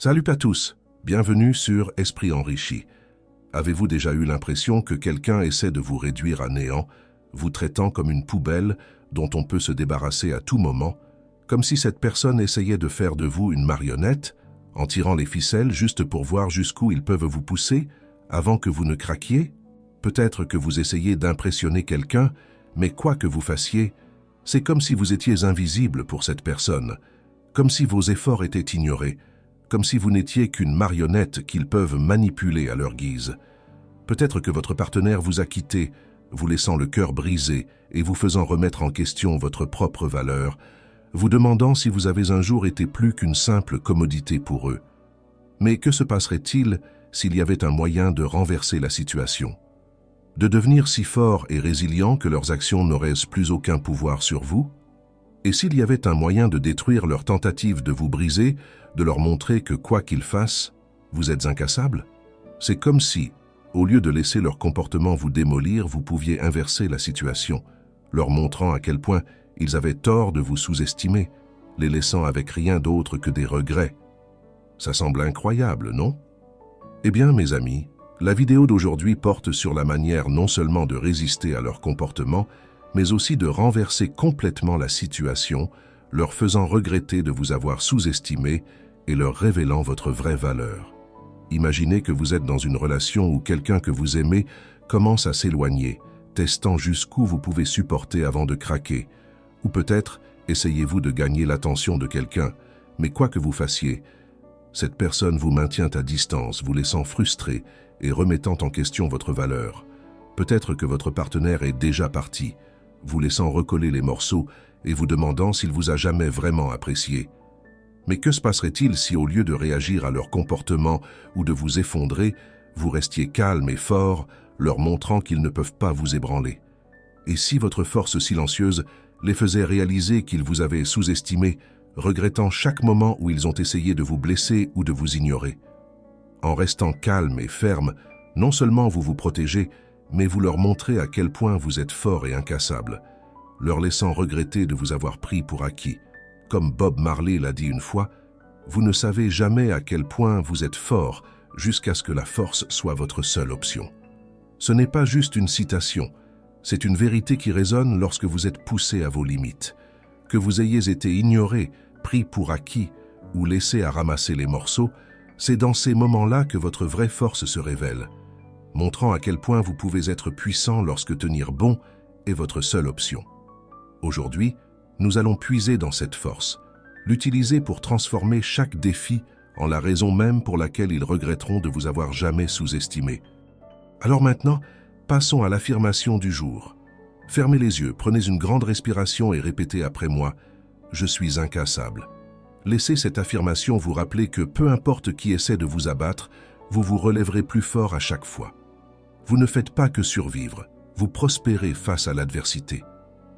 Salut à tous, bienvenue sur Esprit Enrichi. Avez-vous déjà eu l'impression que quelqu'un essaie de vous réduire à néant, vous traitant comme une poubelle dont on peut se débarrasser à tout moment, comme si cette personne essayait de faire de vous une marionnette, en tirant les ficelles juste pour voir jusqu'où ils peuvent vous pousser, avant que vous ne craquiez? Peut-être que vous essayez d'impressionner quelqu'un, mais quoi que vous fassiez, c'est comme si vous étiez invisible pour cette personne, comme si vos efforts étaient ignorés, comme si vous n'étiez qu'une marionnette qu'ils peuvent manipuler à leur guise. Peut-être que votre partenaire vous a quitté, vous laissant le cœur brisé et vous faisant remettre en question votre propre valeur, vous demandant si vous avez un jour été plus qu'une simple commodité pour eux. Mais que se passerait-il s'il y avait un moyen de renverser la situation? De devenir si fort et résilient que leurs actions n'auraient plus aucun pouvoir sur vous? Et s'il y avait un moyen de détruire leur tentative de vous briser, de leur montrer que quoi qu'ils fassent, vous êtes incassable? C'est comme si, au lieu de laisser leur comportement vous démolir, vous pouviez inverser la situation, leur montrant à quel point ils avaient tort de vous sous-estimer, les laissant avec rien d'autre que des regrets. Ça semble incroyable, non? Eh bien, mes amis, la vidéo d'aujourd'hui porte sur la manière non seulement de résister à leur comportement, mais aussi de renverser complètement la situation, leur faisant regretter de vous avoir sous-estimé et leur révélant votre vraie valeur. Imaginez que vous êtes dans une relation où quelqu'un que vous aimez commence à s'éloigner, testant jusqu'où vous pouvez supporter avant de craquer. Ou peut-être essayez-vous de gagner l'attention de quelqu'un, mais quoi que vous fassiez, cette personne vous maintient à distance, vous laissant frustré et remettant en question votre valeur. Peut-être que votre partenaire est déjà parti, vous laissant recoller les morceaux et vous demandant s'il vous a jamais vraiment apprécié. Mais que se passerait-il si, au lieu de réagir à leur comportement ou de vous effondrer, vous restiez calme et fort, leur montrant qu'ils ne peuvent pas vous ébranler? Et si votre force silencieuse les faisait réaliser qu'ils vous avaient sous-estimé, regrettant chaque moment où ils ont essayé de vous blesser ou de vous ignorer? En restant calme et ferme, non seulement vous vous protégez, mais vous leur montrez à quel point vous êtes fort et incassable, leur laissant regretter de vous avoir pris pour acquis. Comme Bob Marley l'a dit une fois, vous ne savez jamais à quel point vous êtes fort jusqu'à ce que la force soit votre seule option. Ce n'est pas juste une citation, c'est une vérité qui résonne lorsque vous êtes poussé à vos limites. Que vous ayez été ignoré, pris pour acquis ou laissé à ramasser les morceaux, c'est dans ces moments-là que votre vraie force se révèle, montrant à quel point vous pouvez être puissant lorsque tenir bon est votre seule option. Aujourd'hui, nous allons puiser dans cette force, l'utiliser pour transformer chaque défi en la raison même pour laquelle ils regretteront de vous avoir jamais sous-estimé. Alors maintenant, passons à l'affirmation du jour. Fermez les yeux, prenez une grande respiration et répétez après moi « Je suis incassable ». Laissez cette affirmation vous rappeler que peu importe qui essaie de vous abattre, vous vous relèverez plus fort à chaque fois. Vous ne faites pas que survivre, vous prospérez face à l'adversité.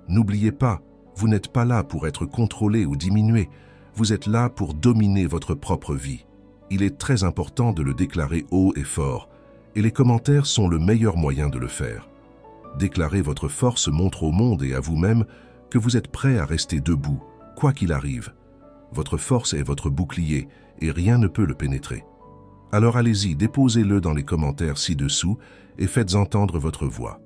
N'oubliez pas, vous n'êtes pas là pour être contrôlé ou diminué, vous êtes là pour dominer votre propre vie. Il est très important de le déclarer haut et fort, et les commentaires sont le meilleur moyen de le faire. Déclarer votre force montre au monde et à vous-même que vous êtes prêt à rester debout, quoi qu'il arrive. Votre force est votre bouclier et rien ne peut le pénétrer. Alors allez-y, déposez-le dans les commentaires ci-dessous et faites entendre votre voix.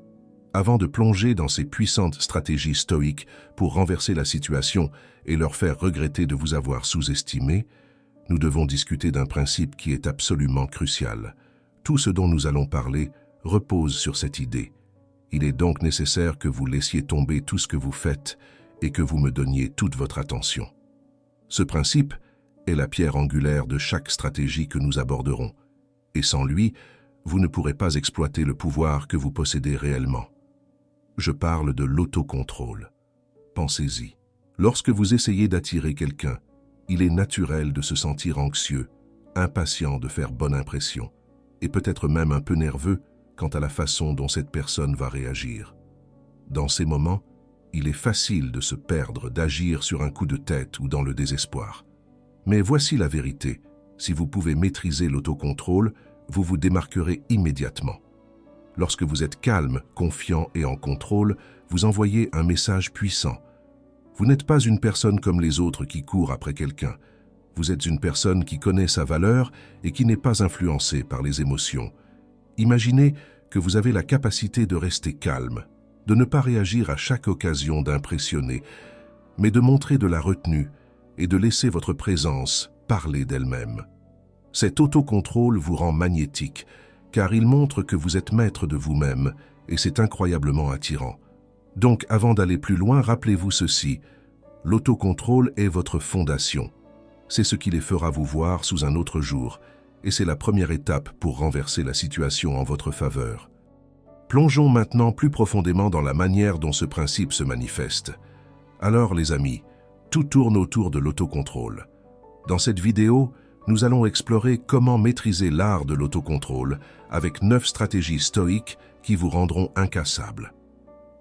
Avant de plonger dans ces puissantes stratégies stoïques pour renverser la situation et leur faire regretter de vous avoir sous-estimé, nous devons discuter d'un principe qui est absolument crucial. Tout ce dont nous allons parler repose sur cette idée. Il est donc nécessaire que vous laissiez tomber tout ce que vous faites et que vous me donniez toute votre attention. Ce principe est la pierre angulaire de chaque stratégie que nous aborderons, et sans lui, vous ne pourrez pas exploiter le pouvoir que vous possédez réellement. Je parle de l'autocontrôle. Pensez-y. Lorsque vous essayez d'attirer quelqu'un, il est naturel de se sentir anxieux, impatient de faire bonne impression, et peut-être même un peu nerveux quant à la façon dont cette personne va réagir. Dans ces moments, il est facile de se perdre, d'agir sur un coup de tête ou dans le désespoir. Mais voici la vérité, si vous pouvez maîtriser l'autocontrôle, vous vous démarquerez immédiatement. Lorsque vous êtes calme, confiant et en contrôle, vous envoyez un message puissant. Vous n'êtes pas une personne comme les autres qui court après quelqu'un. Vous êtes une personne qui connaît sa valeur et qui n'est pas influencée par les émotions. Imaginez que vous avez la capacité de rester calme, de ne pas réagir à chaque occasion d'impressionner, mais de montrer de la retenue et de laisser votre présence parler d'elle-même. Cet autocontrôle vous rend magnétique, car il montre que vous êtes maître de vous-même et c'est incroyablement attirant. Donc, avant d'aller plus loin, rappelez-vous ceci, l'autocontrôle est votre fondation. C'est ce qui les fera vous voir sous un autre jour, et c'est la première étape pour renverser la situation en votre faveur. Plongeons maintenant plus profondément dans la manière dont ce principe se manifeste. Alors, les amis, tout tourne autour de l'autocontrôle. Dans cette vidéo, nous allons explorer comment maîtriser l'art de l'autocontrôle avec 9 stratégies stoïques qui vous rendront incassables.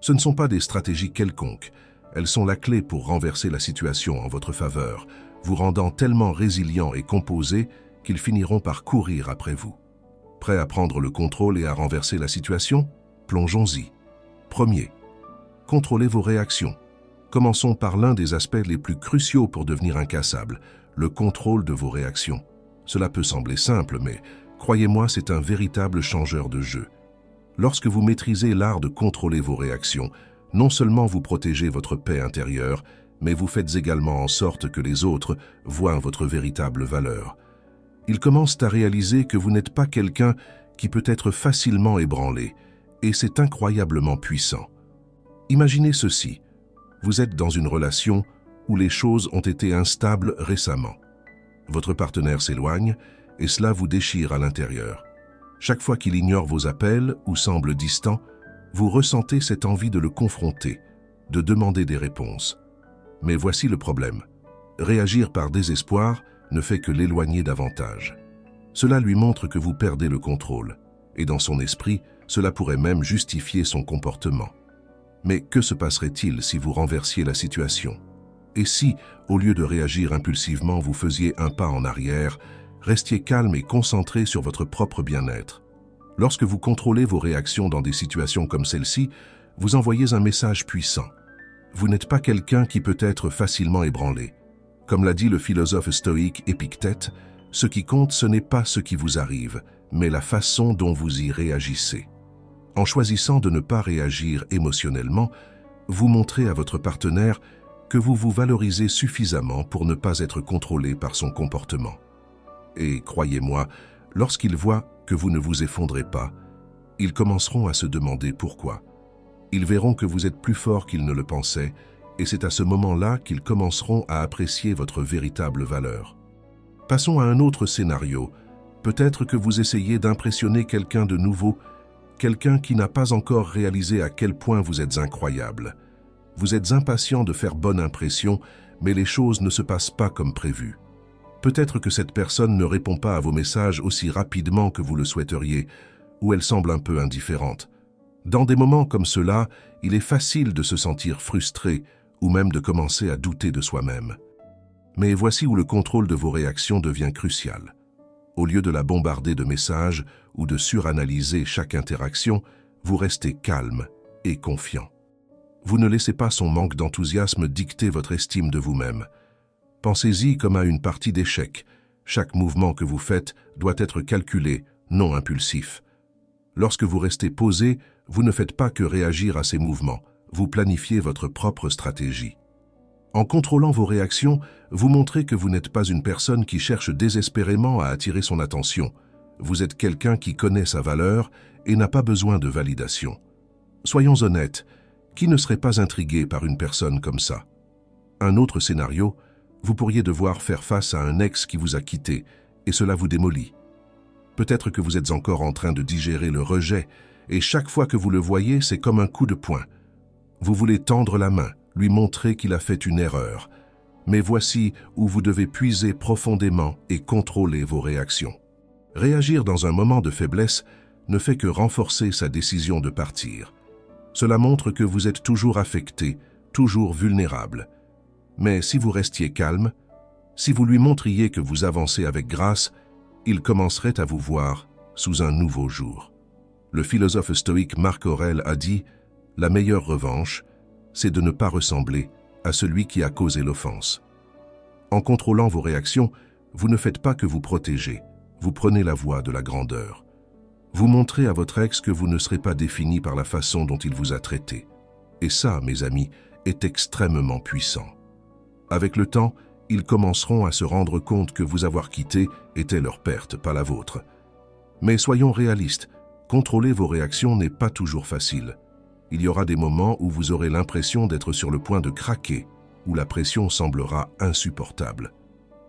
Ce ne sont pas des stratégies quelconques, elles sont la clé pour renverser la situation en votre faveur, vous rendant tellement résilient et composé qu'ils finiront par courir après vous. Prêt à prendre le contrôle et à renverser la situation? Plongeons-y. Premier, contrôlez vos réactions. Commençons par l'un des aspects les plus cruciaux pour devenir incassable, le contrôle de vos réactions. Cela peut sembler simple, mais croyez-moi, c'est un véritable changeur de jeu. Lorsque vous maîtrisez l'art de contrôler vos réactions, non seulement vous protégez votre paix intérieure, mais vous faites également en sorte que les autres voient votre véritable valeur. Ils commencent à réaliser que vous n'êtes pas quelqu'un qui peut être facilement ébranlé, et c'est incroyablement puissant. Imaginez ceci, vous êtes dans une relation où les choses ont été instables récemment. Votre partenaire s'éloigne et cela vous déchire à l'intérieur. Chaque fois qu'il ignore vos appels ou semble distant, vous ressentez cette envie de le confronter, de demander des réponses. Mais voici le problème. Réagir par désespoir ne fait que l'éloigner davantage. Cela lui montre que vous perdez le contrôle, et dans son esprit, cela pourrait même justifier son comportement. Mais que se passerait-il si vous renversiez la situation? Et si, au lieu de réagir impulsivement, vous faisiez un pas en arrière, restiez calme et concentré sur votre propre bien-être? Lorsque vous contrôlez vos réactions dans des situations comme celle-ci, vous envoyez un message puissant. Vous n'êtes pas quelqu'un qui peut être facilement ébranlé. Comme l'a dit le philosophe stoïque Épictète, ce qui compte, ce n'est pas ce qui vous arrive, mais la façon dont vous y réagissez. En choisissant de ne pas réagir émotionnellement, vous montrez à votre partenaire que vous vous valorisez suffisamment pour ne pas être contrôlé par son comportement. Et croyez-moi, lorsqu'ils voient que vous ne vous effondrez pas, ils commenceront à se demander pourquoi. Ils verront que vous êtes plus fort qu'ils ne le pensaient, et c'est à ce moment-là qu'ils commenceront à apprécier votre véritable valeur. Passons à un autre scénario. Peut-être que vous essayez d'impressionner quelqu'un de nouveau, quelqu'un qui n'a pas encore réalisé à quel point vous êtes incroyable. Vous êtes impatient de faire bonne impression, mais les choses ne se passent pas comme prévu. Peut-être que cette personne ne répond pas à vos messages aussi rapidement que vous le souhaiteriez, ou elle semble un peu indifférente. Dans des moments comme cela, il est facile de se sentir frustré ou même de commencer à douter de soi-même. Mais voici où le contrôle de vos réactions devient crucial. Au lieu de la bombarder de messages ou de suranalyser chaque interaction, vous restez calme et confiant. Vous ne laissez pas son manque d'enthousiasme dicter votre estime de vous-même. Pensez-y comme à une partie d'échecs. Chaque mouvement que vous faites doit être calculé, non impulsif. Lorsque vous restez posé, vous ne faites pas que réagir à ces mouvements, vous planifiez votre propre stratégie. En contrôlant vos réactions, vous montrez que vous n'êtes pas une personne qui cherche désespérément à attirer son attention. Vous êtes quelqu'un qui connaît sa valeur et n'a pas besoin de validation. Soyons honnêtes, qui ne serait pas intrigué par une personne comme ça? Un autre scénario, vous pourriez devoir faire face à un ex qui vous a quitté, et cela vous démolit. Peut-être que vous êtes encore en train de digérer le rejet, et chaque fois que vous le voyez, c'est comme un coup de poing. Vous voulez tendre la main, lui montrer qu'il a fait une erreur. Mais voici où vous devez puiser profondément et contrôler vos réactions. Réagir dans un moment de faiblesse ne fait que renforcer sa décision de partir. Cela montre que vous êtes toujours affecté, toujours vulnérable. Mais si vous restiez calme, si vous lui montriez que vous avancez avec grâce, il commencerait à vous voir sous un nouveau jour. Le philosophe stoïque Marc Aurèle a dit « La meilleure revanche, c'est de ne pas ressembler à celui qui a causé l'offense. » En contrôlant vos réactions, vous ne faites pas que vous protéger, vous prenez la voie de la grandeur. Vous montrez à votre ex que vous ne serez pas défini par la façon dont il vous a traité. Et ça, mes amis, est extrêmement puissant. Avec le temps, ils commenceront à se rendre compte que vous avoir quitté était leur perte, pas la vôtre. Mais soyons réalistes, contrôler vos réactions n'est pas toujours facile. Il y aura des moments où vous aurez l'impression d'être sur le point de craquer, où la pression semblera insupportable.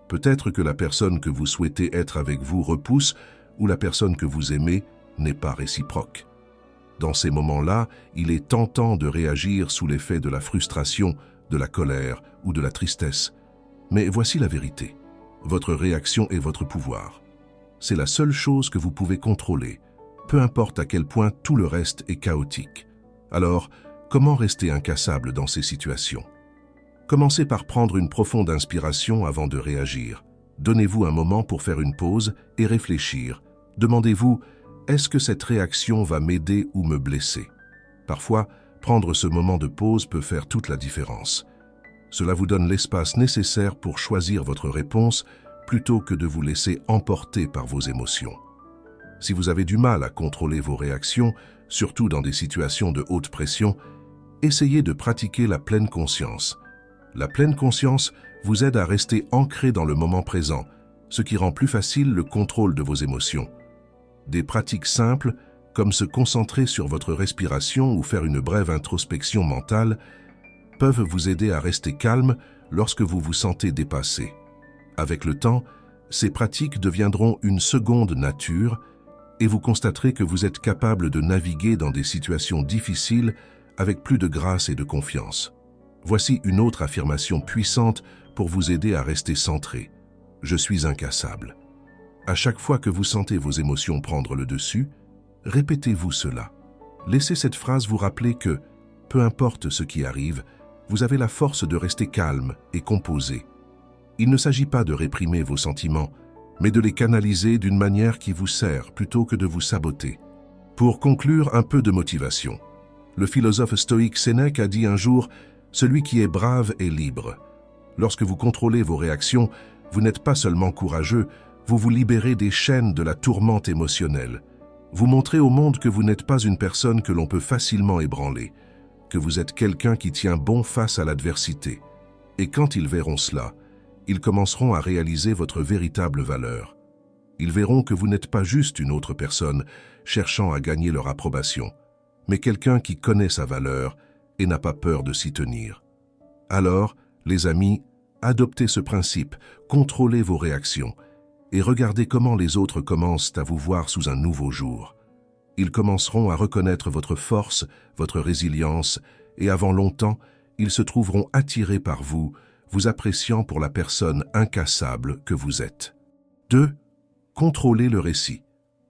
Peut-être que la personne que vous souhaitez être avec vous repousse, ou la personne que vous aimez n'est pas réciproque. Dans ces moments-là, il est tentant de réagir sous l'effet de la frustration, de la colère ou de la tristesse. Mais voici la vérité. Votre réaction est votre pouvoir. C'est la seule chose que vous pouvez contrôler, peu importe à quel point tout le reste est chaotique. Alors, comment rester incassable dans ces situations? Commencez par prendre une profonde inspiration avant de réagir. Donnez-vous un moment pour faire une pause et réfléchir. Demandez-vous, est-ce que cette réaction va m'aider ou me blesser? Parfois, prendre ce moment de pause peut faire toute la différence. Cela vous donne l'espace nécessaire pour choisir votre réponse plutôt que de vous laisser emporter par vos émotions. Si vous avez du mal à contrôler vos réactions, surtout dans des situations de haute pression, essayez de pratiquer la pleine conscience. La pleine conscience vous aide à rester ancré dans le moment présent, ce qui rend plus facile le contrôle de vos émotions. Des pratiques simples, comme se concentrer sur votre respiration ou faire une brève introspection mentale, peuvent vous aider à rester calme lorsque vous vous sentez dépassé. Avec le temps, ces pratiques deviendront une seconde nature et vous constaterez que vous êtes capable de naviguer dans des situations difficiles avec plus de grâce et de confiance. Voici une autre affirmation puissante pour vous aider à rester centré. Je suis incassable. À chaque fois que vous sentez vos émotions prendre le dessus, répétez-vous cela. Laissez cette phrase vous rappeler que, peu importe ce qui arrive, vous avez la force de rester calme et composé. Il ne s'agit pas de réprimer vos sentiments, mais de les canaliser d'une manière qui vous sert plutôt que de vous saboter. Pour conclure, un peu de motivation. Le philosophe stoïque Sénèque a dit un jour « Celui qui est brave est libre ». Lorsque vous contrôlez vos réactions, vous n'êtes pas seulement courageux, vous vous libérez des chaînes de la tourmente émotionnelle. Vous montrez au monde que vous n'êtes pas une personne que l'on peut facilement ébranler, que vous êtes quelqu'un qui tient bon face à l'adversité. Et quand ils verront cela, ils commenceront à réaliser votre véritable valeur. Ils verront que vous n'êtes pas juste une autre personne cherchant à gagner leur approbation, mais quelqu'un qui connaît sa valeur et n'a pas peur de s'y tenir. Alors, les amis, adoptez ce principe, contrôlez vos réactions et regardez comment les autres commencent à vous voir sous un nouveau jour. Ils commenceront à reconnaître votre force, votre résilience et avant longtemps, ils se trouveront attirés par vous, vous appréciant pour la personne incassable que vous êtes. 2. Contrôlez le récit.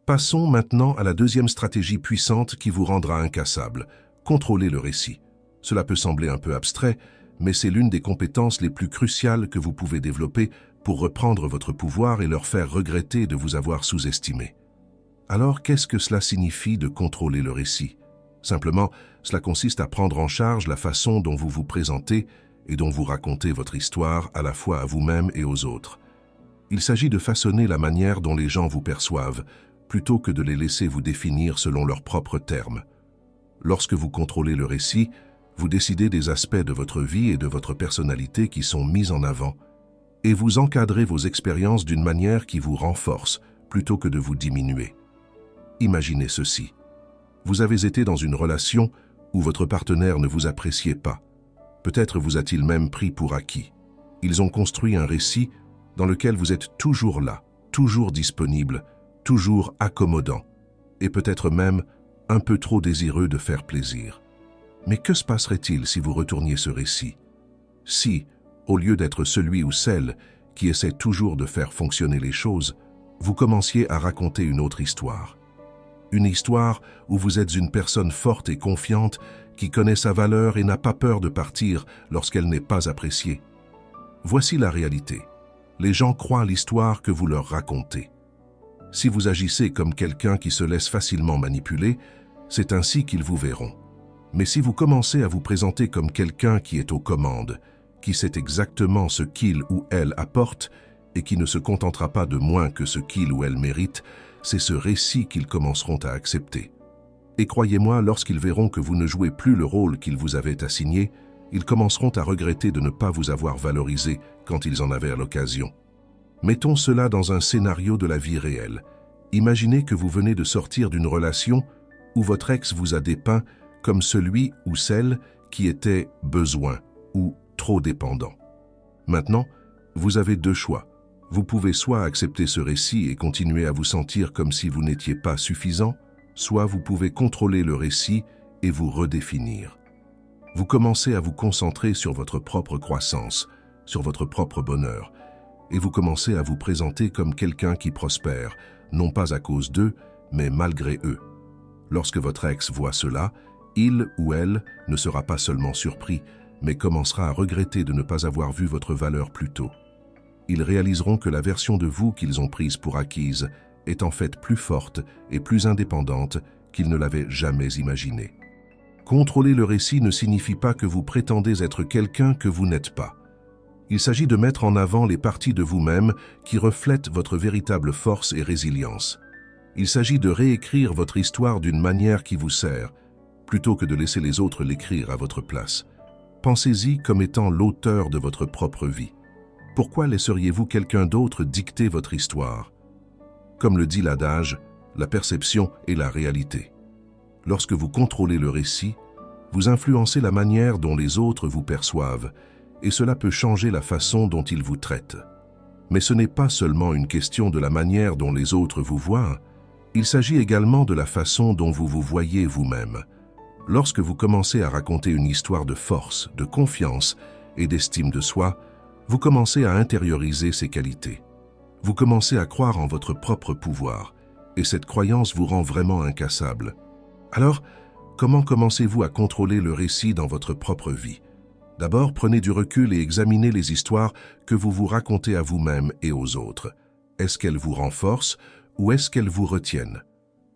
Passons maintenant à la deuxième stratégie puissante qui vous rendra incassable. Contrôlez le récit. Cela peut sembler un peu abstrait, mais c'est l'une des compétences les plus cruciales que vous pouvez développer pour reprendre votre pouvoir et leur faire regretter de vous avoir sous-estimé. Alors, qu'est-ce que cela signifie de contrôler le récit? Simplement, cela consiste à prendre en charge la façon dont vous vous présentez et dont vous racontez votre histoire à la fois à vous-même et aux autres. Il s'agit de façonner la manière dont les gens vous perçoivent, plutôt que de les laisser vous définir selon leurs propres termes. Lorsque vous contrôlez le récit, vous décidez des aspects de votre vie et de votre personnalité qui sont mis en avant, et vous encadrez vos expériences d'une manière qui vous renforce, plutôt que de vous diminuer. Imaginez ceci. Vous avez été dans une relation où votre partenaire ne vous appréciait pas. Peut-être vous a-t-il même pris pour acquis. Ils ont construit un récit dans lequel vous êtes toujours là, toujours disponible, toujours accommodant, et peut-être même un peu trop désireux de faire plaisir. Mais que se passerait-il si vous retourniez ce récit? Si, au lieu d'être celui ou celle qui essaie toujours de faire fonctionner les choses, vous commenciez à raconter une autre histoire. Une histoire où vous êtes une personne forte et confiante qui connaît sa valeur et n'a pas peur de partir lorsqu'elle n'est pas appréciée. Voici la réalité. Les gens croient l'histoire que vous leur racontez. Si vous agissez comme quelqu'un qui se laisse facilement manipuler, c'est ainsi qu'ils vous verront. Mais si vous commencez à vous présenter comme quelqu'un qui est aux commandes, qui sait exactement ce qu'il ou elle apporte et qui ne se contentera pas de moins que ce qu'il ou elle mérite, c'est ce récit qu'ils commenceront à accepter. Et croyez-moi, lorsqu'ils verront que vous ne jouez plus le rôle qu'ils vous avaient assigné, ils commenceront à regretter de ne pas vous avoir valorisé quand ils en avaient l'occasion. Mettons cela dans un scénario de la vie réelle. Imaginez que vous venez de sortir d'une relation où votre ex vous a dépeint comme celui ou celle qui était besoin ou trop dépendant. Maintenant, vous avez deux choix. Vous pouvez soit accepter ce récit et continuer à vous sentir comme si vous n'étiez pas suffisant, soit vous pouvez contrôler le récit et vous redéfinir. Vous commencez à vous concentrer sur votre propre croissance, sur votre propre bonheur, et vous commencez à vous présenter comme quelqu'un qui prospère, non pas à cause d'eux, mais malgré eux. Lorsque votre ex voit cela, il ou elle ne sera pas seulement surpris, mais commencera à regretter de ne pas avoir vu votre valeur plus tôt. Ils réaliseront que la version de vous qu'ils ont prise pour acquise est en fait plus forte et plus indépendante qu'ils ne l'avaient jamais imaginé. Contrôler le récit ne signifie pas que vous prétendez être quelqu'un que vous n'êtes pas. Il s'agit de mettre en avant les parties de vous-même qui reflètent votre véritable force et résilience. Il s'agit de réécrire votre histoire d'une manière qui vous sert, plutôt que de laisser les autres l'écrire à votre place. Pensez-y comme étant l'auteur de votre propre vie. Pourquoi laisseriez-vous quelqu'un d'autre dicter votre histoire? Comme le dit l'adage, la perception est la réalité. Lorsque vous contrôlez le récit, vous influencez la manière dont les autres vous perçoivent, et cela peut changer la façon dont ils vous traitent. Mais ce n'est pas seulement une question de la manière dont les autres vous voient, il s'agit également de la façon dont vous vous voyez vous-même. Lorsque vous commencez à raconter une histoire de force, de confiance et d'estime de soi, vous commencez à intérioriser ces qualités. Vous commencez à croire en votre propre pouvoir, et cette croyance vous rend vraiment incassable. Alors, comment commencez-vous à contrôler le récit dans votre propre vie? D'abord, prenez du recul et examinez les histoires que vous vous racontez à vous-même et aux autres. Est-ce qu'elles vous renforcent ou est-ce qu'elles vous retiennent?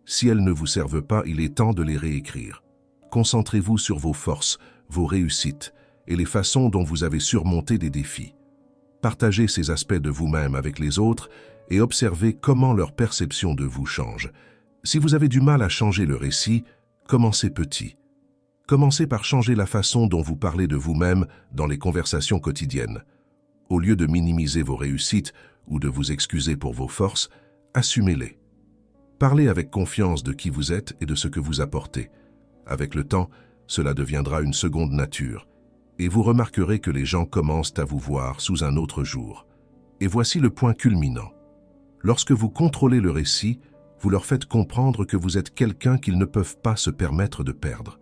Si elles ne vous servent pas, il est temps de les réécrire. Concentrez-vous sur vos forces, vos réussites et les façons dont vous avez surmonté des défis. Partagez ces aspects de vous-même avec les autres et observez comment leur perception de vous change. Si vous avez du mal à changer le récit, commencez petit. Commencez par changer la façon dont vous parlez de vous-même dans les conversations quotidiennes. Au lieu de minimiser vos réussites ou de vous excuser pour vos forces, assumez-les. Parlez avec confiance de qui vous êtes et de ce que vous apportez. Avec le temps, cela deviendra une seconde nature, et vous remarquerez que les gens commencent à vous voir sous un autre jour. Et voici le point culminant. Lorsque vous contrôlez le récit, vous leur faites comprendre que vous êtes quelqu'un qu'ils ne peuvent pas se permettre de perdre.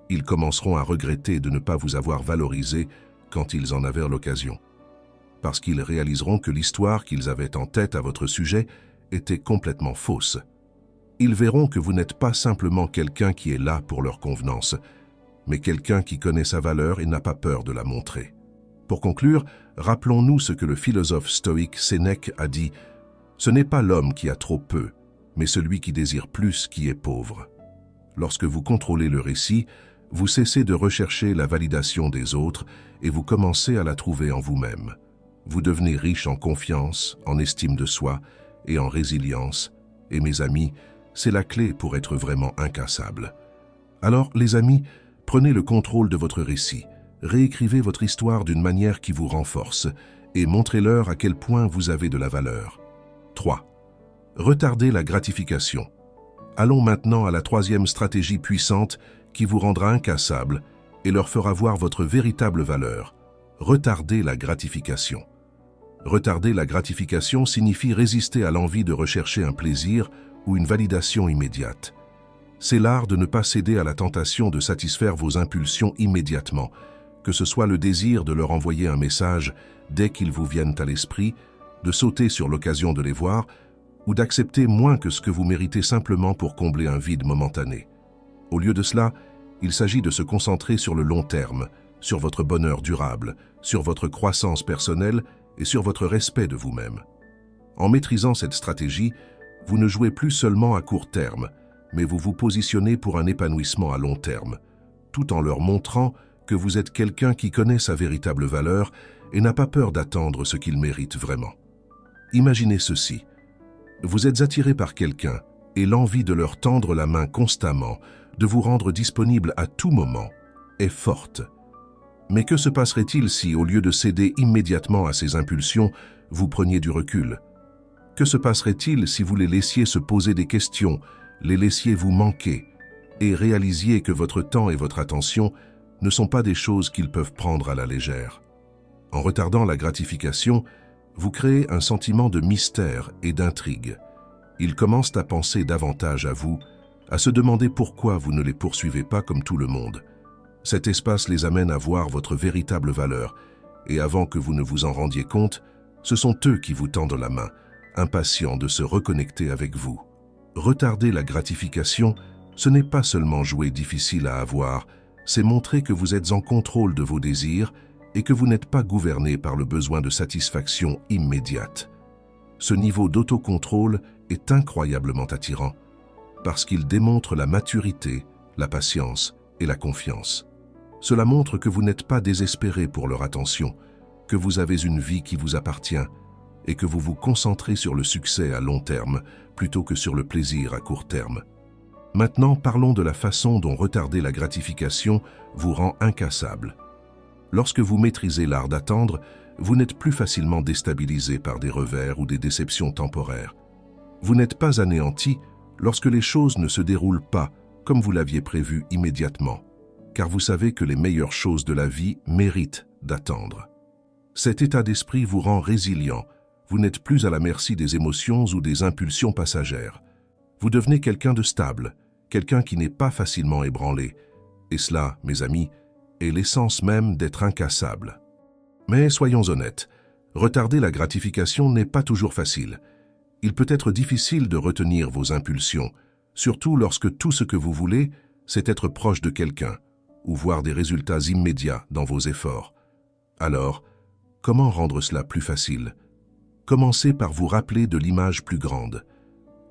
Ils commenceront à regretter de ne pas vous avoir valorisé quand ils en avaient l'occasion. Parce qu'ils réaliseront que l'histoire qu'ils avaient en tête à votre sujet était complètement fausse. Ils verront que vous n'êtes pas simplement quelqu'un qui est là pour leur convenance, mais quelqu'un qui connaît sa valeur et n'a pas peur de la montrer. Pour conclure, rappelons-nous ce que le philosophe stoïque Sénèque a dit « Ce n'est pas l'homme qui a trop peu, mais celui qui désire plus qui est pauvre. » Lorsque vous contrôlez le récit, vous cessez de rechercher la validation des autres et vous commencez à la trouver en vous-même. Vous devenez riche en confiance, en estime de soi et en résilience. Et mes amis, c'est la clé pour être vraiment incassable. Alors, les amis, prenez le contrôle de votre récit, réécrivez votre histoire d'une manière qui vous renforce et montrez-leur à quel point vous avez de la valeur. 3. Retardez la gratification. Allons maintenant à la troisième stratégie puissante qui vous rendra incassable et leur fera voir votre véritable valeur. Retardez la gratification. Retarder la gratification signifie résister à l'envie de rechercher un plaisir ou une validation immédiate. C'est l'art de ne pas céder à la tentation de satisfaire vos impulsions immédiatement, que ce soit le désir de leur envoyer un message dès qu'ils vous viennent à l'esprit, de sauter sur l'occasion de les voir, ou d'accepter moins que ce que vous méritez simplement pour combler un vide momentané. Au lieu de cela, il s'agit de se concentrer sur le long terme, sur votre bonheur durable, sur votre croissance personnelle et sur votre respect de vous-même. En maîtrisant cette stratégie, vous ne jouez plus seulement à court terme, mais vous vous positionnez pour un épanouissement à long terme, tout en leur montrant que vous êtes quelqu'un qui connaît sa véritable valeur et n'a pas peur d'attendre ce qu'il mérite vraiment. Imaginez ceci. Vous êtes attiré par quelqu'un et l'envie de leur tendre la main constamment, de vous rendre disponible à tout moment, est forte. Mais que se passerait-il si, au lieu de céder immédiatement à ces impulsions, vous preniez du recul? Que se passerait-il si vous les laissiez se poser des questions, les laissiez vous manquer, et réalisiez que votre temps et votre attention ne sont pas des choses qu'ils peuvent prendre à la légère? En retardant la gratification, vous créez un sentiment de mystère et d'intrigue. Ils commencent à penser davantage à vous, à se demander pourquoi vous ne les poursuivez pas comme tout le monde. Cet espace les amène à voir votre véritable valeur, et avant que vous ne vous en rendiez compte, ce sont eux qui vous tendent la main, impatients de se reconnecter avec vous. Retarder la gratification, ce n'est pas seulement jouer difficile à avoir, c'est montrer que vous êtes en contrôle de vos désirs et que vous n'êtes pas gouverné par le besoin de satisfaction immédiate. Ce niveau d'autocontrôle est incroyablement attirant, parce qu'il démontre la maturité, la patience et la confiance. Cela montre que vous n'êtes pas désespéré pour leur attention, que vous avez une vie qui vous appartient et que vous vous concentrez sur le succès à long terme plutôt que sur le plaisir à court terme. Maintenant, parlons de la façon dont retarder la gratification vous rend incassable. Lorsque vous maîtrisez l'art d'attendre, vous n'êtes plus facilement déstabilisé par des revers ou des déceptions temporaires. Vous n'êtes pas anéanti lorsque les choses ne se déroulent pas comme vous l'aviez prévu immédiatement, car vous savez que les meilleures choses de la vie méritent d'attendre. Cet état d'esprit vous rend résilient. Vous n'êtes plus à la merci des émotions ou des impulsions passagères. Vous devenez quelqu'un de stable, quelqu'un qui n'est pas facilement ébranlé. Et cela, mes amis, est l'essence même d'être incassable. Mais soyons honnêtes, retarder la gratification n'est pas toujours facile. Il peut être difficile de retenir vos impulsions, surtout lorsque tout ce que vous voulez, c'est être proche de quelqu'un ou voir des résultats immédiats dans vos efforts. Alors, comment rendre cela plus facile? Commencez par vous rappeler de l'image plus grande.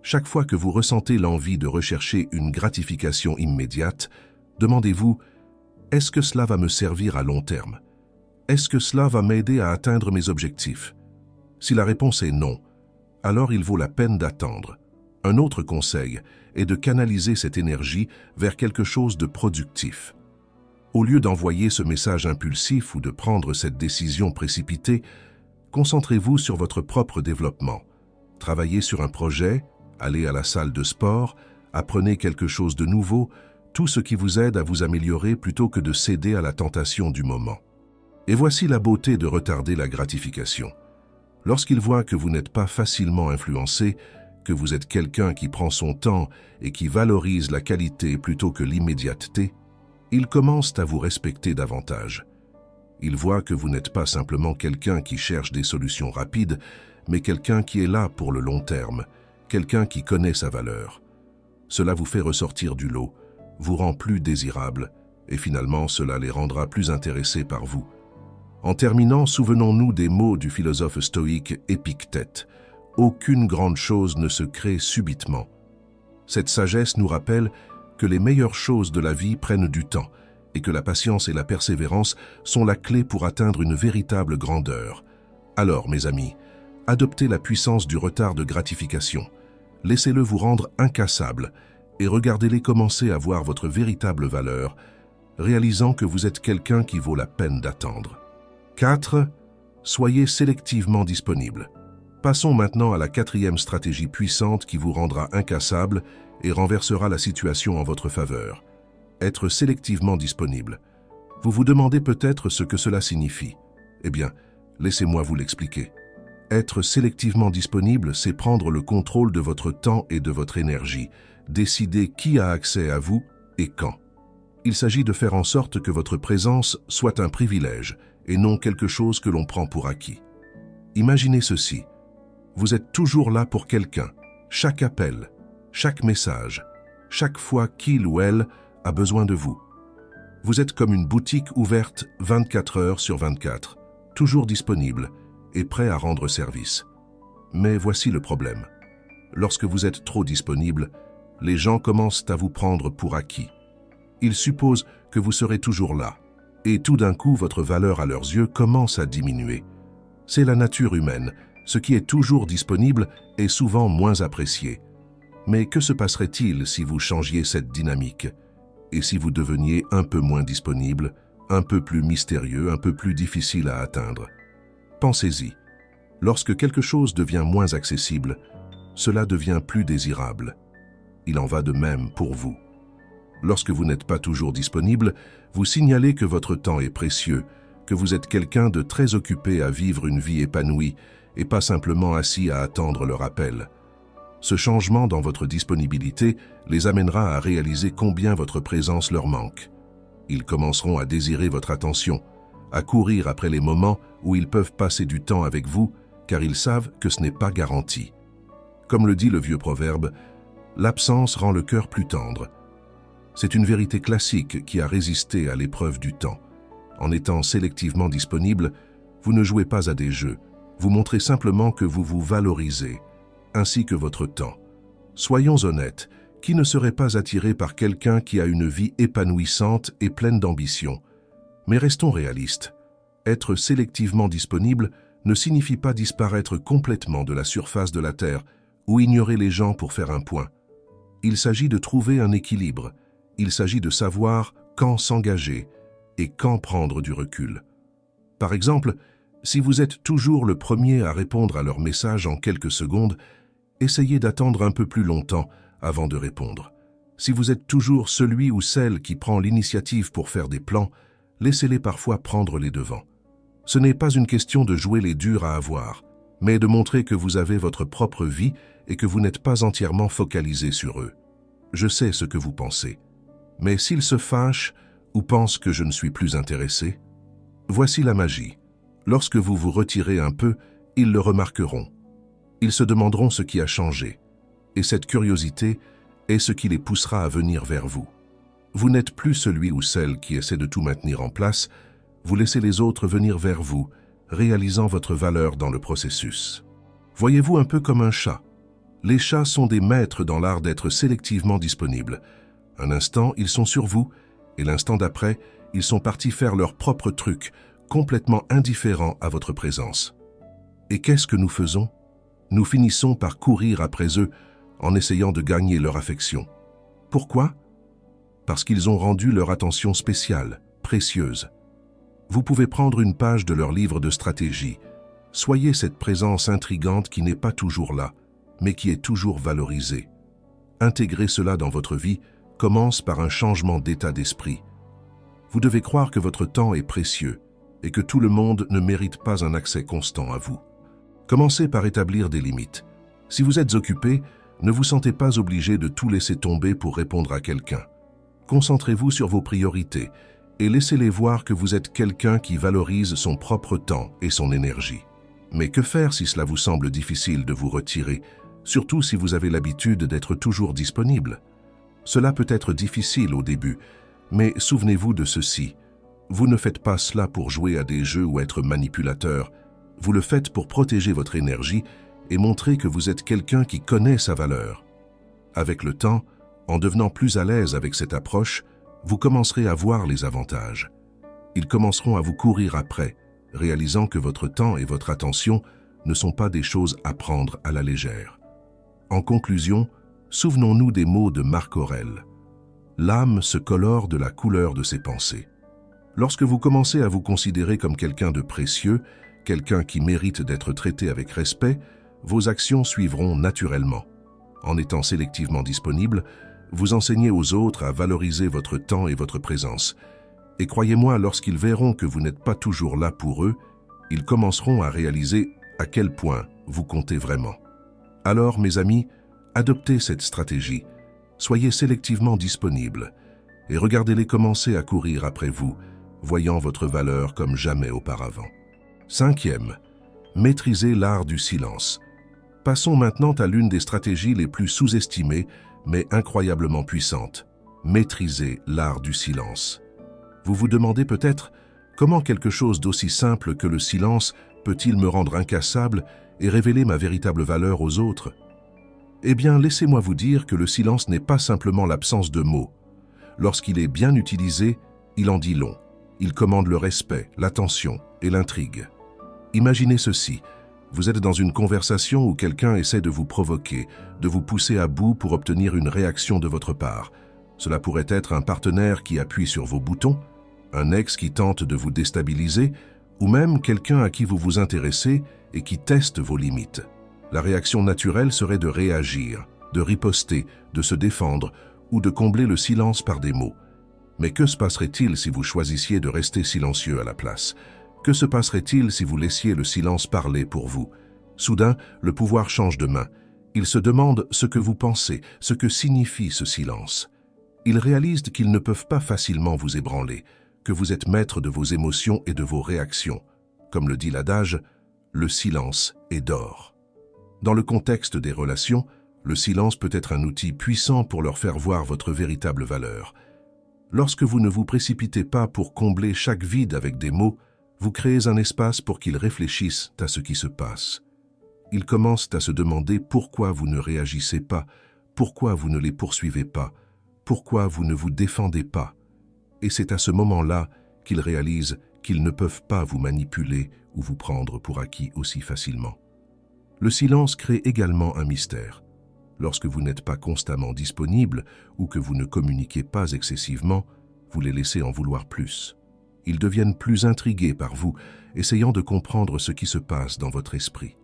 Chaque fois que vous ressentez l'envie de rechercher une gratification immédiate, demandez-vous, est-ce que cela va me servir à long terme? Est-ce que cela va m'aider à atteindre mes objectifs? Si la réponse est non, alors il vaut la peine d'attendre. Un autre conseil est de canaliser cette énergie vers quelque chose de productif. Au lieu d'envoyer ce message impulsif ou de prendre cette décision précipitée, concentrez-vous sur votre propre développement. Travaillez sur un projet, allez à la salle de sport, apprenez quelque chose de nouveau, tout ce qui vous aide à vous améliorer plutôt que de céder à la tentation du moment. Et voici la beauté de retarder la gratification. Lorsqu'ils voient que vous n'êtes pas facilement influencé, que vous êtes quelqu'un qui prend son temps et qui valorise la qualité plutôt que l'immédiateté, ils commencent à vous respecter davantage. Ils voient que vous n'êtes pas simplement quelqu'un qui cherche des solutions rapides, mais quelqu'un qui est là pour le long terme, quelqu'un qui connaît sa valeur. Cela vous fait ressortir du lot, vous rend plus désirable, et finalement cela les rendra plus intéressés par vous. En terminant, souvenons-nous des mots du philosophe stoïque Épictète. Aucune grande chose ne se crée subitement. Cette sagesse nous rappelle que les meilleures choses de la vie prennent du temps et que la patience et la persévérance sont la clé pour atteindre une véritable grandeur. Alors, mes amis, adoptez la puissance du retard de gratification. Laissez-le vous rendre incassable et regardez-les commencer à voir votre véritable valeur, réalisant que vous êtes quelqu'un qui vaut la peine d'attendre. 4. Soyez sélectivement disponible. Passons maintenant à la 4e stratégie puissante qui vous rendra incassable et renversera la situation en votre faveur. Être sélectivement disponible. Vous vous demandez peut-être ce que cela signifie. Eh bien, laissez-moi vous l'expliquer. Être sélectivement disponible, c'est prendre le contrôle de votre temps et de votre énergie, décider qui a accès à vous et quand. Il s'agit de faire en sorte que votre présence soit un privilège et non quelque chose que l'on prend pour acquis. Imaginez ceci. Vous êtes toujours là pour quelqu'un, chaque appel, chaque message, chaque fois qu'il ou elle a besoin de vous. Vous êtes comme une boutique ouverte 24 heures sur 24, toujours disponible et prêt à rendre service. Mais voici le problème. Lorsque vous êtes trop disponible, les gens commencent à vous prendre pour acquis. Ils supposent que vous serez toujours là, et tout d'un coup votre valeur à leurs yeux commence à diminuer. C'est la nature humaine, Ce qui est toujours disponible est souvent moins apprécié. Mais que se passerait-il si vous changiez cette dynamique? Et si vous deveniez un peu moins disponible, un peu plus mystérieux, un peu plus difficile à atteindre? Pensez-y. Lorsque quelque chose devient moins accessible, cela devient plus désirable. Il en va de même pour vous. Lorsque vous n'êtes pas toujours disponible, vous signalez que votre temps est précieux, que vous êtes quelqu'un de très occupé à vivre une vie épanouie et pas simplement assis à attendre leur appel. Ce changement dans votre disponibilité les amènera à réaliser combien votre présence leur manque. Ils commenceront à désirer votre attention, à courir après les moments où ils peuvent passer du temps avec vous, car ils savent que ce n'est pas garanti. Comme le dit le vieux proverbe, « L'absence rend le cœur plus tendre ». C'est une vérité classique qui a résisté à l'épreuve du temps. En étant sélectivement disponible, vous ne jouez pas à des jeux, vous montrez simplement que vous vous valorisez, ainsi que votre temps. Soyons honnêtes, qui ne serait pas attiré par quelqu'un qui a une vie épanouissante et pleine d'ambition? Mais restons réalistes. Être sélectivement disponible ne signifie pas disparaître complètement de la surface de la Terre ou ignorer les gens pour faire un point. Il s'agit de trouver un équilibre. Il s'agit de savoir quand s'engager et quand prendre du recul. Par exemple, si vous êtes toujours le premier à répondre à leurs messages en quelques secondes, essayez d'attendre un peu plus longtemps avant de répondre. Si vous êtes toujours celui ou celle qui prend l'initiative pour faire des plans, laissez-les parfois prendre les devants. Ce n'est pas une question de jouer les durs à avoir, mais de montrer que vous avez votre propre vie et que vous n'êtes pas entièrement focalisé sur eux. Je sais ce que vous pensez. Mais s'ils se fâchent ou pensent que je ne suis plus intéressé, voici la magie. Lorsque vous vous retirez un peu, ils le remarqueront. Ils se demanderont ce qui a changé. Et cette curiosité est ce qui les poussera à venir vers vous. Vous n'êtes plus celui ou celle qui essaie de tout maintenir en place, vous laissez les autres venir vers vous, réalisant votre valeur dans le processus. Voyez-vous un peu comme un chat. Les chats sont des maîtres dans l'art d'être sélectivement disponibles. Un instant, ils sont sur vous, et l'instant d'après, ils sont partis faire leur propre truc, complètement indifférents à votre présence. Et qu'est-ce que nous faisons? Nous finissons par courir après eux en essayant de gagner leur affection. Pourquoi? Parce qu'ils ont rendu leur attention spéciale, précieuse. Vous pouvez prendre une page de leur livre de stratégie. Soyez cette présence intrigante qui n'est pas toujours là, mais qui est toujours valorisée. Intégrer cela dans votre vie commence par un changement d'état d'esprit. Vous devez croire que votre temps est précieux et que tout le monde ne mérite pas un accès constant à vous. Commencez par établir des limites. Si vous êtes occupé, ne vous sentez pas obligé de tout laisser tomber pour répondre à quelqu'un. Concentrez-vous sur vos priorités et laissez-les voir que vous êtes quelqu'un qui valorise son propre temps et son énergie. Mais que faire si cela vous semble difficile de vous retirer, surtout si vous avez l'habitude d'être toujours disponible? Cela peut être difficile au début, mais souvenez-vous de ceci. Vous ne faites pas cela pour jouer à des jeux ou être manipulateur. Vous le faites pour protéger votre énergie et montrer que vous êtes quelqu'un qui connaît sa valeur. Avec le temps, en devenant plus à l'aise avec cette approche, vous commencerez à voir les avantages. Ils commenceront à vous courir après, réalisant que votre temps et votre attention ne sont pas des choses à prendre à la légère. En conclusion, souvenons-nous des mots de Marc Aurèle. L'âme se colore de la couleur de ses pensées. Lorsque vous commencez à vous considérer comme quelqu'un de précieux, quelqu'un qui mérite d'être traité avec respect, vos actions suivront naturellement. En étant sélectivement disponible, vous enseignez aux autres à valoriser votre temps et votre présence. Et croyez-moi, lorsqu'ils verront que vous n'êtes pas toujours là pour eux, ils commenceront à réaliser à quel point vous comptez vraiment. Alors, mes amis, adoptez cette stratégie. Soyez sélectivement disponible et regardez-les commencer à courir après vous, voyant votre valeur comme jamais auparavant. 5e, maîtrisez l'art du silence. Passons maintenant à l'une des stratégies les plus sous-estimées, mais incroyablement puissantes. Maîtrisez l'art du silence. Vous vous demandez peut-être comment quelque chose d'aussi simple que le silence peut-il me rendre incassable et révéler ma véritable valeur aux autres? Eh bien, laissez-moi vous dire que le silence n'est pas simplement l'absence de mots. Lorsqu'il est bien utilisé, il en dit long. Il commande le respect, l'attention et l'intrigue. Imaginez ceci. Vous êtes dans une conversation où quelqu'un essaie de vous provoquer, de vous pousser à bout pour obtenir une réaction de votre part. Cela pourrait être un partenaire qui appuie sur vos boutons, un ex qui tente de vous déstabiliser, ou même quelqu'un à qui vous vous intéressez et qui teste vos limites. La réaction naturelle serait de réagir, de riposter, de se défendre ou de combler le silence par des mots. Mais que se passerait-il si vous choisissiez de rester silencieux à la place? Que se passerait-il si vous laissiez le silence parler pour vous? Soudain, le pouvoir change de main. Il se demande ce que vous pensez, ce que signifie ce silence. Ils réalisent qu'ils ne peuvent pas facilement vous ébranler, que vous êtes maître de vos émotions et de vos réactions. Comme le dit l'adage, le silence est d'or. Dans le contexte des relations, le silence peut être un outil puissant pour leur faire voir votre véritable valeur. Lorsque vous ne vous précipitez pas pour combler chaque vide avec des mots, vous créez un espace pour qu'ils réfléchissent à ce qui se passe. Ils commencent à se demander pourquoi vous ne réagissez pas, pourquoi vous ne les poursuivez pas, pourquoi vous ne vous défendez pas. Et c'est à ce moment-là qu'ils réalisent qu'ils ne peuvent pas vous manipuler ou vous prendre pour acquis aussi facilement. Le silence crée également un mystère. Lorsque vous n'êtes pas constamment disponible ou que vous ne communiquez pas excessivement, vous les laissez en vouloir plus. Ils deviennent plus intrigués par vous, essayant de comprendre ce qui se passe dans votre esprit.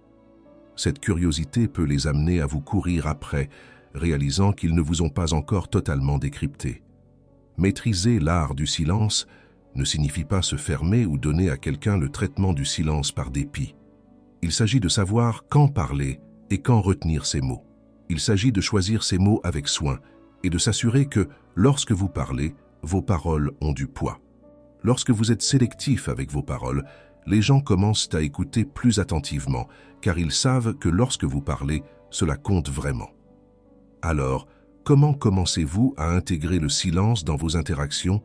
Cette curiosité peut les amener à vous courir après, réalisant qu'ils ne vous ont pas encore totalement décrypté. Maîtriser l'art du silence ne signifie pas se fermer ou donner à quelqu'un le traitement du silence par dépit. Il s'agit de savoir quand parler et quand retenir ses mots. Il s'agit de choisir ses mots avec soin et de s'assurer que, lorsque vous parlez, vos paroles ont du poids. Lorsque vous êtes sélectif avec vos paroles, les gens commencent à écouter plus attentivement, car ils savent que lorsque vous parlez, cela compte vraiment. Alors, comment commencez-vous à intégrer le silence dans vos interactions?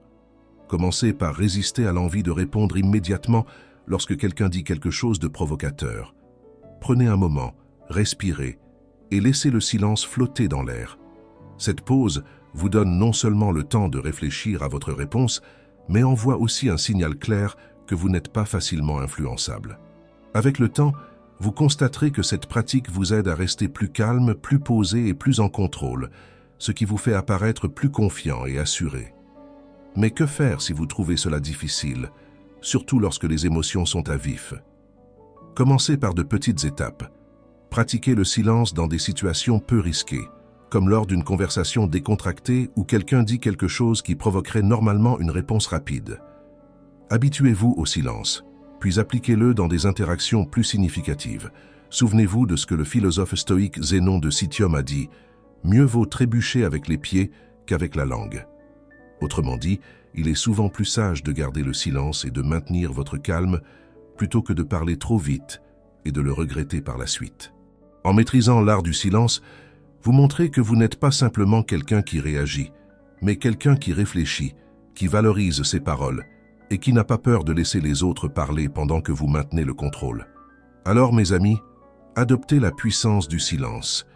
Commencez par résister à l'envie de répondre immédiatement lorsque quelqu'un dit quelque chose de provocateur. Prenez un moment, respirez et laissez le silence flotter dans l'air. Cette pause vous donne non seulement le temps de réfléchir à votre réponse, mais envoie aussi un signal clair que vous n'êtes pas facilement influençable. Avec le temps, vous constaterez que cette pratique vous aide à rester plus calme, plus posé et plus en contrôle, ce qui vous fait apparaître plus confiant et assuré. Mais que faire si vous trouvez cela difficile, surtout lorsque les émotions sont à vif? Commencez par de petites étapes. Pratiquez le silence dans des situations peu risquées, comme lors d'une conversation décontractée où quelqu'un dit quelque chose qui provoquerait normalement une réponse rapide. Habituez-vous au silence, puis appliquez-le dans des interactions plus significatives. Souvenez-vous de ce que le philosophe stoïque Zénon de Citium a dit « Mieux vaut trébucher avec les pieds qu'avec la langue ». Autrement dit, il est souvent plus sage de garder le silence et de maintenir votre calme plutôt que de parler trop vite et de le regretter par la suite. En maîtrisant l'art du silence, vous montrez que vous n'êtes pas simplement quelqu'un qui réagit, mais quelqu'un qui réfléchit, qui valorise ses paroles et qui n'a pas peur de laisser les autres parler pendant que vous maintenez le contrôle. Alors, mes amis, adoptez la puissance du silence.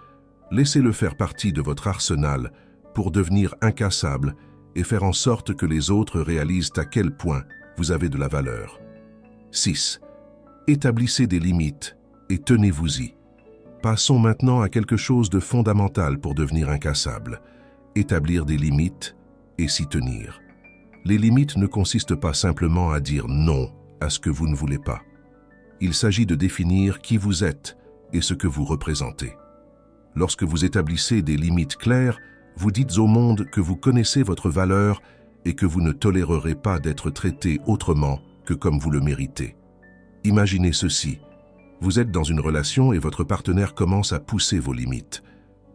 Laissez-le faire partie de votre arsenal pour devenir incassable et faire en sorte que les autres réalisent à quel point vous avez de la valeur. 6. Établissez des limites et tenez-vous-y. Passons maintenant à quelque chose de fondamental pour devenir incassable. Établir des limites et s'y tenir. Les limites ne consistent pas simplement à dire non à ce que vous ne voulez pas. Il s'agit de définir qui vous êtes et ce que vous représentez. Lorsque vous établissez des limites claires, vous dites au monde que vous connaissez votre valeur et que vous ne tolérerez pas d'être traité autrement que comme vous le méritez. Imaginez ceci. Vous êtes dans une relation et votre partenaire commence à pousser vos limites.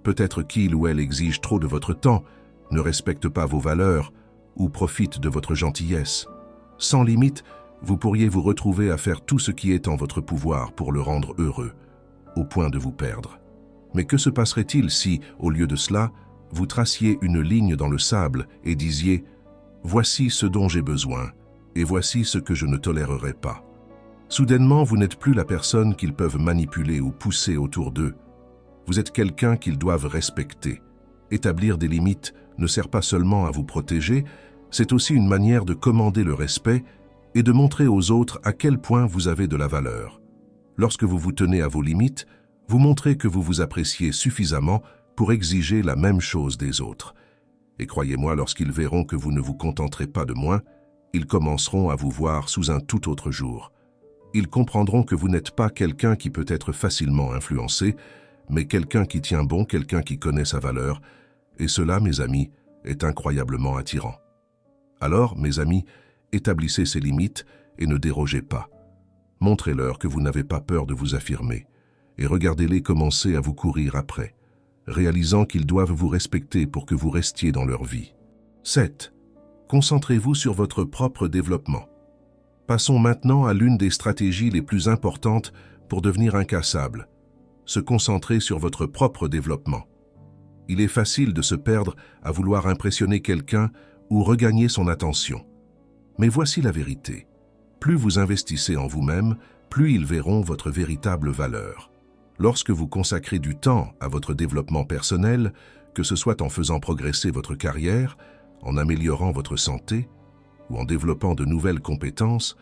Peut-être qu'il ou elle exige trop de votre temps, ne respecte pas vos valeurs ou profite de votre gentillesse. Sans limite, vous pourriez vous retrouver à faire tout ce qui est en votre pouvoir pour le rendre heureux, au point de vous perdre. Mais que se passerait-il si, au lieu de cela, vous traciez une ligne dans le sable et disiez « Voici ce dont j'ai besoin, et voici ce que je ne tolérerai pas ». Soudainement, vous n'êtes plus la personne qu'ils peuvent manipuler ou pousser autour d'eux. Vous êtes quelqu'un qu'ils doivent respecter. Établir des limites ne sert pas seulement à vous protéger, c'est aussi une manière de commander le respect et de montrer aux autres à quel point vous avez de la valeur. Lorsque vous vous tenez à vos limites, vous montrez que vous vous appréciez suffisamment pour exiger la même chose des autres. Et croyez-moi, lorsqu'ils verront que vous ne vous contenterez pas de moins, ils commenceront à vous voir sous un tout autre jour. Ils comprendront que vous n'êtes pas quelqu'un qui peut être facilement influencé, mais quelqu'un qui tient bon, quelqu'un qui connaît sa valeur, et cela, mes amis, est incroyablement attirant. Alors, mes amis, établissez ces limites et ne dérogez pas. Montrez-leur que vous n'avez pas peur de vous affirmer, et regardez-les commencer à vous courir après, réalisant qu'ils doivent vous respecter pour que vous restiez dans leur vie. 7. Concentrez-vous sur votre propre développement. Passons maintenant à l'une des stratégies les plus importantes pour devenir incassable. Se concentrer sur votre propre développement. Il est facile de se perdre à vouloir impressionner quelqu'un ou regagner son attention. Mais voici la vérité. Plus vous investissez en vous-même, plus ils verront votre véritable valeur. Lorsque vous consacrez du temps à votre développement personnel, que ce soit en faisant progresser votre carrière, en améliorant votre santé ou en développant de nouvelles compétences,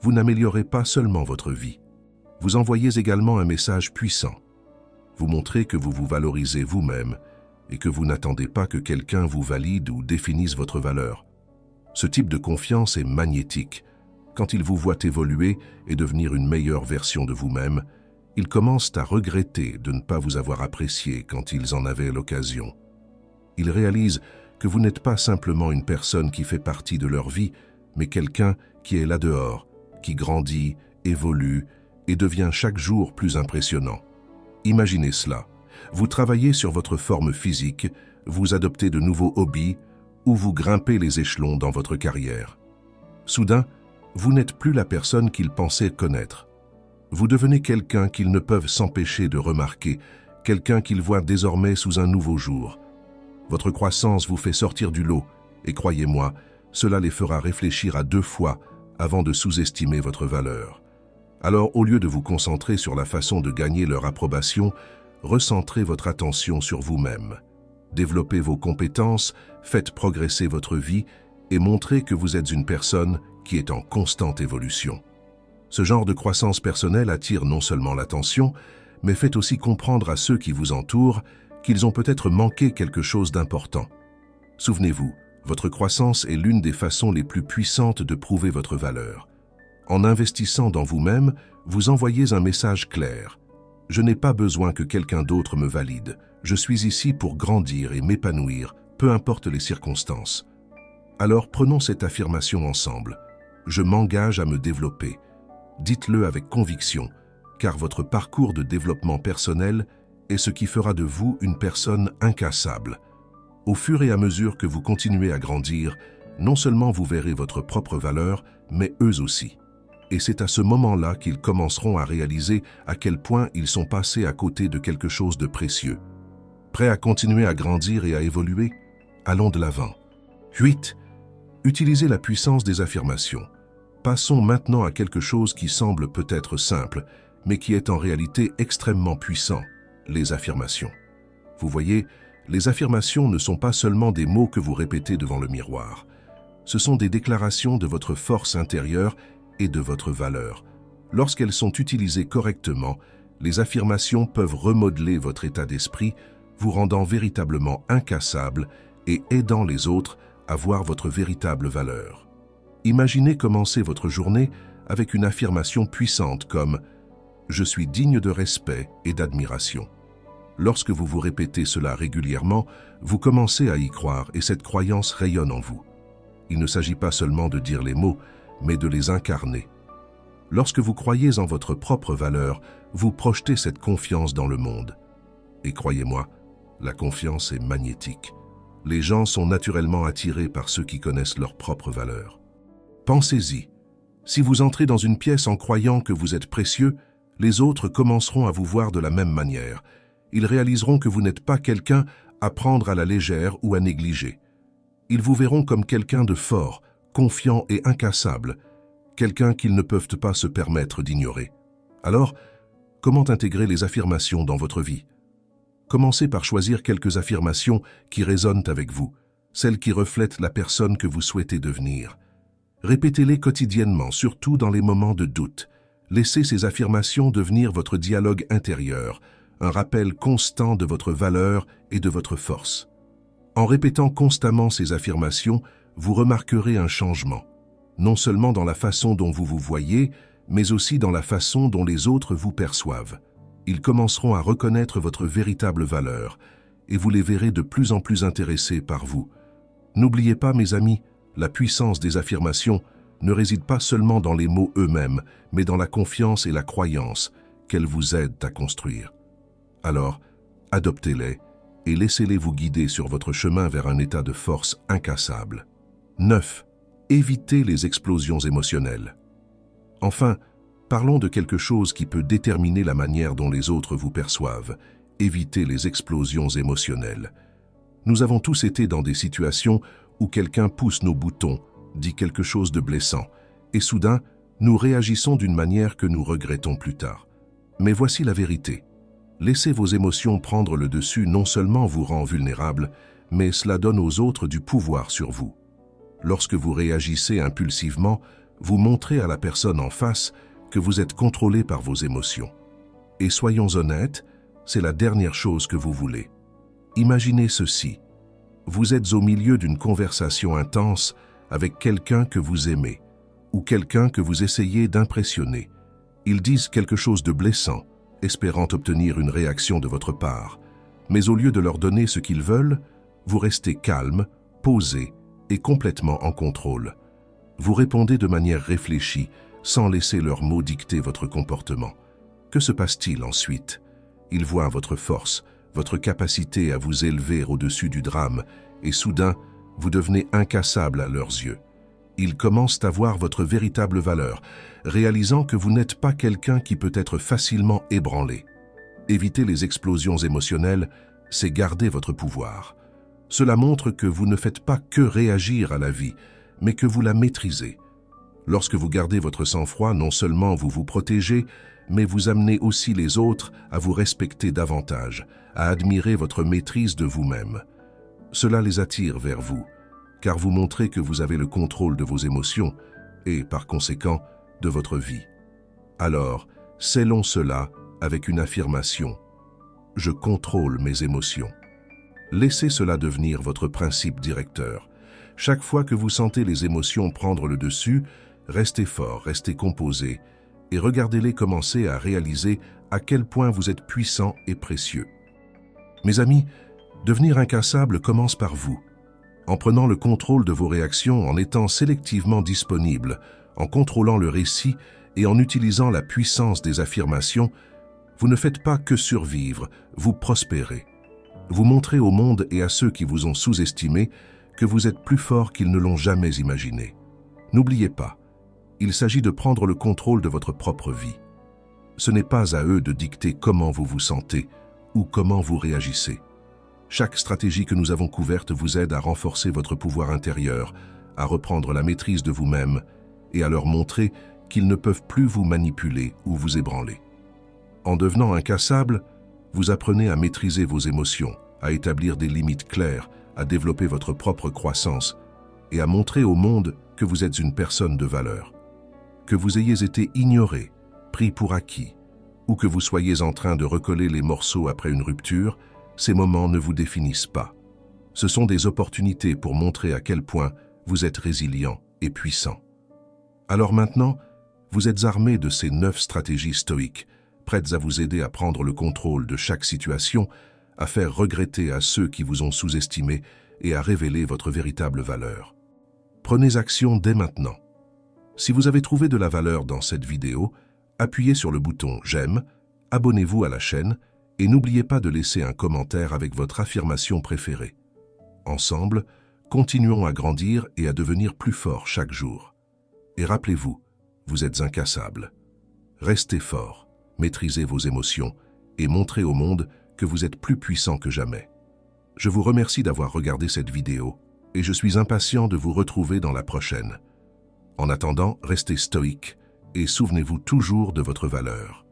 vous n'améliorez pas seulement votre vie. Vous envoyez également un message puissant. Vous montrez que vous vous valorisez vous-même et que vous n'attendez pas que quelqu'un vous valide ou définisse votre valeur. Ce type de confiance est magnétique. Quand ils vous voient évoluer et devenir une meilleure version de vous-même, ils commencent à regretter de ne pas vous avoir apprécié quand ils en avaient l'occasion. Ils réalisent que vous n'êtes pas simplement une personne qui fait partie de leur vie, mais quelqu'un qui est là dehors, qui grandit, évolue et devient chaque jour plus impressionnant. Imaginez cela. Vous travaillez sur votre forme physique, vous adoptez de nouveaux hobbies ou vous grimpez les échelons dans votre carrière. Soudain, vous n'êtes plus la personne qu'ils pensaient connaître. Vous devenez quelqu'un qu'ils ne peuvent s'empêcher de remarquer, quelqu'un qu'ils voient désormais sous un nouveau jour. Votre croissance vous fait sortir du lot, et croyez-moi, cela les fera réfléchir à 2 fois avant de sous-estimer votre valeur. Alors, au lieu de vous concentrer sur la façon de gagner leur approbation, recentrez votre attention sur vous-même. Développez vos compétences, faites progresser votre vie et montrez que vous êtes une personne qui est en constante évolution. Ce genre de croissance personnelle attire non seulement l'attention, mais fait aussi comprendre à ceux qui vous entourent qu'ils ont peut-être manqué quelque chose d'important. Souvenez-vous, votre croissance est l'une des façons les plus puissantes de prouver votre valeur. En investissant dans vous-même, vous envoyez un message clair. Je n'ai pas besoin que quelqu'un d'autre me valide. Je suis ici pour grandir et m'épanouir, peu importe les circonstances. Alors prenons cette affirmation ensemble. Je m'engage à me développer. Dites-le avec conviction, car votre parcours de développement personnel est ce qui fera de vous une personne incassable. Au fur et à mesure que vous continuez à grandir, non seulement vous verrez votre propre valeur, mais eux aussi. Et c'est à ce moment-là qu'ils commenceront à réaliser à quel point ils sont passés à côté de quelque chose de précieux. Prêts à continuer à grandir et à évoluer? Allons de l'avant. 8. Utilisez la puissance des affirmations. Passons maintenant à quelque chose qui semble peut-être simple, mais qui est en réalité extrêmement puissant, les affirmations. Vous voyez, les affirmations ne sont pas seulement des mots que vous répétez devant le miroir. Ce sont des déclarations de votre force intérieure et de votre valeur. Lorsqu'elles sont utilisées correctement, les affirmations peuvent remodeler votre état d'esprit, vous rendant véritablement incassable et aidant les autres à voir votre véritable valeur. Imaginez commencer votre journée avec une affirmation puissante comme « Je suis digne de respect et d'admiration ». Lorsque vous vous répétez cela régulièrement, vous commencez à y croire et cette croyance rayonne en vous. Il ne s'agit pas seulement de dire les mots, mais de les incarner. Lorsque vous croyez en votre propre valeur, vous projetez cette confiance dans le monde. Et croyez-moi, la confiance est magnétique. Les gens sont naturellement attirés par ceux qui connaissent leur propre valeur. Pensez-y. Si vous entrez dans une pièce en croyant que vous êtes précieux, les autres commenceront à vous voir de la même manière. Ils réaliseront que vous n'êtes pas quelqu'un à prendre à la légère ou à négliger. Ils vous verront comme quelqu'un de fort, confiant et incassable, quelqu'un qu'ils ne peuvent pas se permettre d'ignorer. Alors, comment intégrer les affirmations dans votre vie? Commencez par choisir quelques affirmations qui résonnent avec vous, celles qui reflètent la personne que vous souhaitez devenir. Répétez-les quotidiennement, surtout dans les moments de doute. Laissez ces affirmations devenir votre dialogue intérieur, un rappel constant de votre valeur et de votre force. En répétant constamment ces affirmations, vous remarquerez un changement, non seulement dans la façon dont vous vous voyez, mais aussi dans la façon dont les autres vous perçoivent. Ils commenceront à reconnaître votre véritable valeur, et vous les verrez de plus en plus intéressés par vous. N'oubliez pas, mes amis, la puissance des affirmations ne réside pas seulement dans les mots eux-mêmes, mais dans la confiance et la croyance qu'elles vous aident à construire. Alors, adoptez-les et laissez-les vous guider sur votre chemin vers un état de force incassable. 9. Évitez les explosions émotionnelles. Enfin, parlons de quelque chose qui peut déterminer la manière dont les autres vous perçoivent. Évitez les explosions émotionnelles. Nous avons tous été dans des situations où quelqu'un pousse nos boutons, dit quelque chose de blessant, et soudain, nous réagissons d'une manière que nous regrettons plus tard. Mais voici la vérité. Laisser vos émotions prendre le dessus non seulement vous rend vulnérable, mais cela donne aux autres du pouvoir sur vous. Lorsque vous réagissez impulsivement, vous montrez à la personne en face que vous êtes contrôlé par vos émotions. Et soyons honnêtes, c'est la dernière chose que vous voulez. Imaginez ceci. Vous êtes au milieu d'une conversation intense avec quelqu'un que vous aimez, ou quelqu'un que vous essayez d'impressionner. Ils disent quelque chose de blessant, espérant obtenir une réaction de votre part. Mais au lieu de leur donner ce qu'ils veulent, vous restez calme, posé et complètement en contrôle. Vous répondez de manière réfléchie, sans laisser leurs mots dicter votre comportement. Que se passe-t-il ensuite? Ils voient votre force, votre capacité à vous élever au-dessus du drame, et soudain, vous devenez incassable à leurs yeux. Ils commencent à voir votre véritable valeur, réalisant que vous n'êtes pas quelqu'un qui peut être facilement ébranlé. Éviter les explosions émotionnelles, c'est garder votre pouvoir. Cela montre que vous ne faites pas que réagir à la vie, mais que vous la maîtrisez. Lorsque vous gardez votre sang-froid, non seulement vous vous protégez, mais vous amenez aussi les autres à vous respecter davantage, à admirer votre maîtrise de vous-même. Cela les attire vers vous, car vous montrez que vous avez le contrôle de vos émotions et, par conséquent, de votre vie. Alors, scellons cela avec une affirmation. Je contrôle mes émotions. Laissez cela devenir votre principe directeur. Chaque fois que vous sentez les émotions prendre le dessus, restez fort, restez composé et regardez-les commencer à réaliser à quel point vous êtes puissant et précieux. Mes amis, devenir incassable commence par vous. En prenant le contrôle de vos réactions, en étant sélectivement disponible, en contrôlant le récit et en utilisant la puissance des affirmations, vous ne faites pas que survivre, vous prospérez. Vous montrez au monde et à ceux qui vous ont sous-estimé que vous êtes plus fort qu'ils ne l'ont jamais imaginé. N'oubliez pas, il s'agit de prendre le contrôle de votre propre vie. Ce n'est pas à eux de dicter comment vous vous sentez ou comment vous réagissez. Chaque stratégie que nous avons couverte vous aide à renforcer votre pouvoir intérieur, à reprendre la maîtrise de vous-même et à leur montrer qu'ils ne peuvent plus vous manipuler ou vous ébranler. En devenant incassable, vous apprenez à maîtriser vos émotions, à établir des limites claires, à développer votre propre croissance et à montrer au monde que vous êtes une personne de valeur. Que vous ayez été ignoré, pris pour acquis, ou que vous soyez en train de recoller les morceaux après une rupture, ces moments ne vous définissent pas. Ce sont des opportunités pour montrer à quel point vous êtes résilient et puissant. Alors maintenant, vous êtes armé de ces 9 stratégies stoïques, prêtes à vous aider à prendre le contrôle de chaque situation, à faire regretter à ceux qui vous ont sous-estimé et à révéler votre véritable valeur. Prenez action dès maintenant. Si vous avez trouvé de la valeur dans cette vidéo, appuyez sur le bouton « J'aime », abonnez-vous à la chaîne et n'oubliez pas de laisser un commentaire avec votre affirmation préférée. Ensemble, continuons à grandir et à devenir plus forts chaque jour. Et rappelez-vous, vous êtes incassable. Restez fort, maîtrisez vos émotions et montrez au monde que vous êtes plus puissant que jamais. Je vous remercie d'avoir regardé cette vidéo et je suis impatient de vous retrouver dans la prochaine. En attendant, restez stoïque et souvenez-vous toujours de votre valeur.